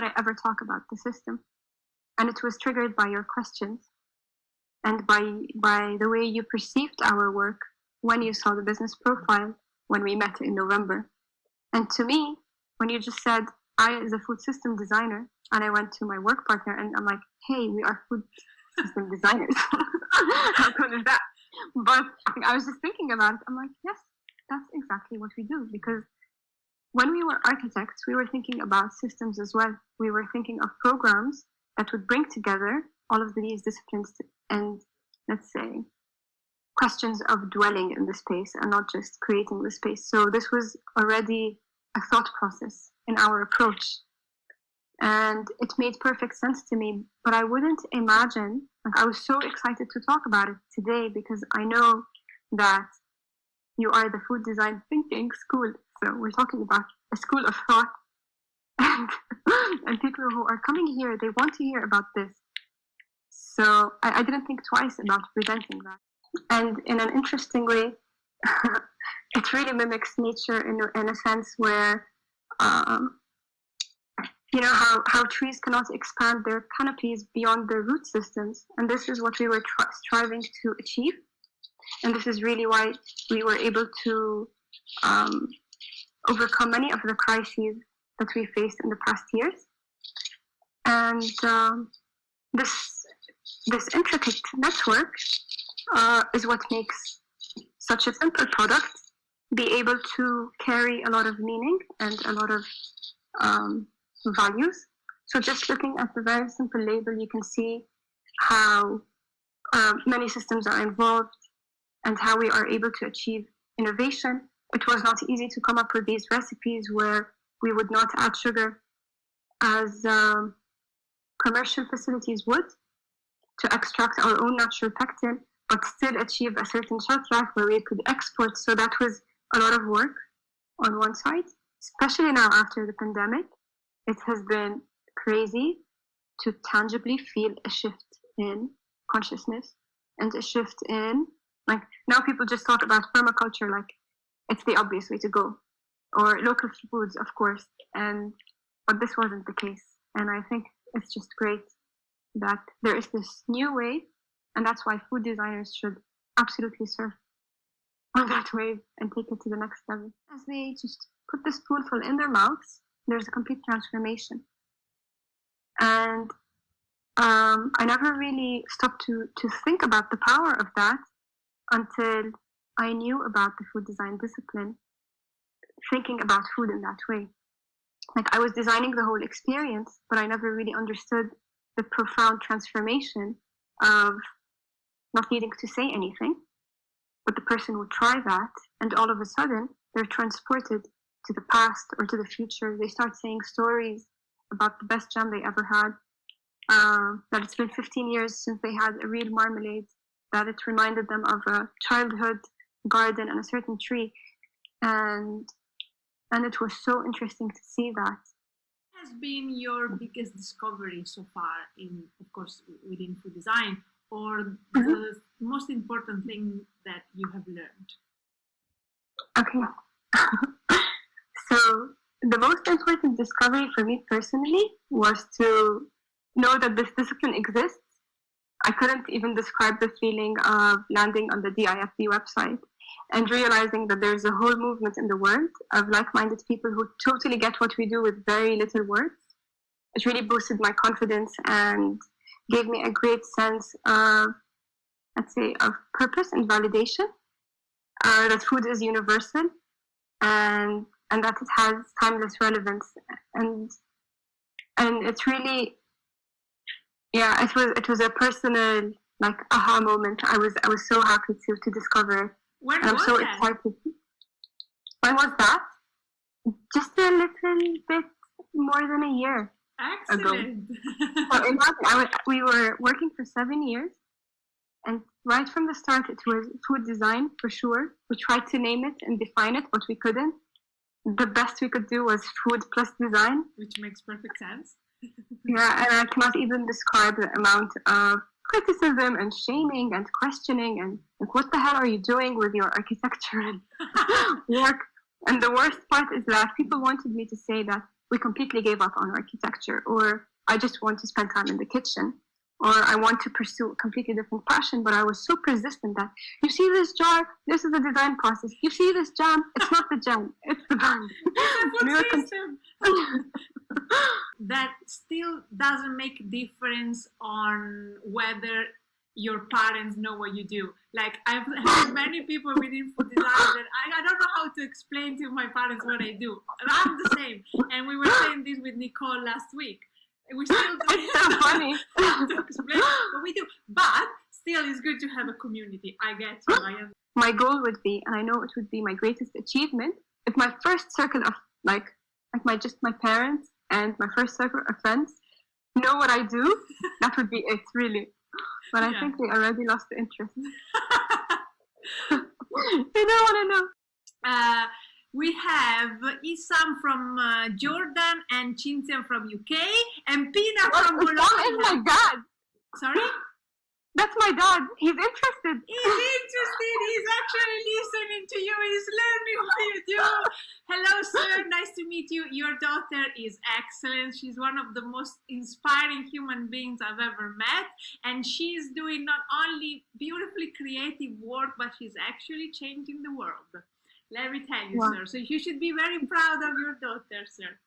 that I ever talk about the system. And it was triggered by your questions and by the way you perceived our work when you saw the business profile when we met in November. And to me, when you just said, I is a food system designer, and I went to my work partner and I'm like, hey, we are food system designers. How cool is that? But I was just thinking about it. I'm like, yes, that's exactly what we do. Because when we were architects, we were thinking about systems as well. We were thinking of programs that would bring together all of these disciplines and, let's say, questions of dwelling in the space and not just creating the space. So this was already a thought process in our approach. And it made perfect sense to me, but I wouldn't imagine, like I was so excited to talk about it today because I know that you are the food design thinking school. So we're talking about a school of thought and people who are coming here, they want to hear about this. So I didn't think twice about presenting that. And in an interesting way, it really mimics nature in a sense where, you know, how trees cannot expand their canopies beyond their root systems. And this is what we were striving to achieve. And this is really why we were able to overcome many of the crises that we faced in the past years. And this intricate network is what makes such a simple product be able to carry a lot of meaning and a lot of values. So just looking at the very simple label, you can see how many systems are involved and how we are able to achieve innovation. It was not easy to come up with these recipes where we would not add sugar as commercial facilities would to extract our own natural pectin, but still achieve a certain shelf life where we could export. So that was a lot of work on one side, especially now after the pandemic. It has been crazy to tangibly feel a shift in consciousness and a shift in, like, now people just talk about permaculture like it's the obvious way to go, or local foods, of course, but this wasn't the case. And I think it's just great that there is this new wave, and that's why food designers should absolutely surf on that wave and take it to the next level. As they just put the spoonful in their mouths, there's a complete transformation. And I never really stopped to think about the power of that until I knew about the food design discipline, thinking about food in that way. Like, I was designing the whole experience, but I never really understood the profound transformation of not needing to say anything, but the person would try that, and all of a sudden, they're transported to the past or to the future. They start saying stories about the best jam they ever had, that it's been 15 years since they had a real marmalade, that it reminded them of a childhood garden and a certain tree. And it was so interesting to see that. What has been your biggest discovery so far in, of course, within food design, or the most important thing that you have learned? Okay. So the most important discovery for me personally was to know that this discipline exists. I couldn't even describe the feeling of landing on the DIFB website and realizing that there's a whole movement in the world of like-minded people who totally get what we do with very little words. It really boosted my confidence and gave me a great sense of, let's say, of purpose and validation, that food is universal and that it has timeless relevance. And it's really, yeah, it was a personal, like, aha moment. I was so happy to discover it. When and I'm so excited. When was that? Just a little bit more than a year ago. So imagine, we were working for 7 years, and right from the start it was food design for sure. We tried to name it and define it, but we couldn't. The best we could do was food plus design. Which makes perfect sense. Yeah, and I cannot even describe the amount of criticism and shaming and questioning and like, what the hell are you doing with your architectural work? And the worst part is that people wanted me to say that we completely gave up on architecture, or I just want to spend time in the kitchen, or I want to pursue a completely different passion, but I was so persistent that, you see this jar, this is the design process. You see this jam, it's not the jam, it's the band. That still doesn't make a difference on whether your parents know what you do. Like, I've heard many people within food design that I don't know how to explain to my parents what I do. I'm the same. And we were saying this with Nicole last week. We still it's so funny to explain what we do. But still, it's good to have a community. I get you. My goal would be, and I know it would be my greatest achievement, if my first circle of my parents and my first circle of friends know what I do, that would be it, really. But I think they already lost the interest. They don't want to know. We have Isam from Jordan and Chintzia from UK and Pina from Bologna. That is my dad. Sorry? That's my dad. He's interested. He's interested. He's actually listening to you. He's learning what you do. Hello, sir. Nice to meet you. Your daughter is excellent. She's one of the most inspiring human beings I've ever met. And she's doing not only beautifully creative work, but she's actually changing the world. Let me tell you, sir. So you should be very proud of your daughter, sir.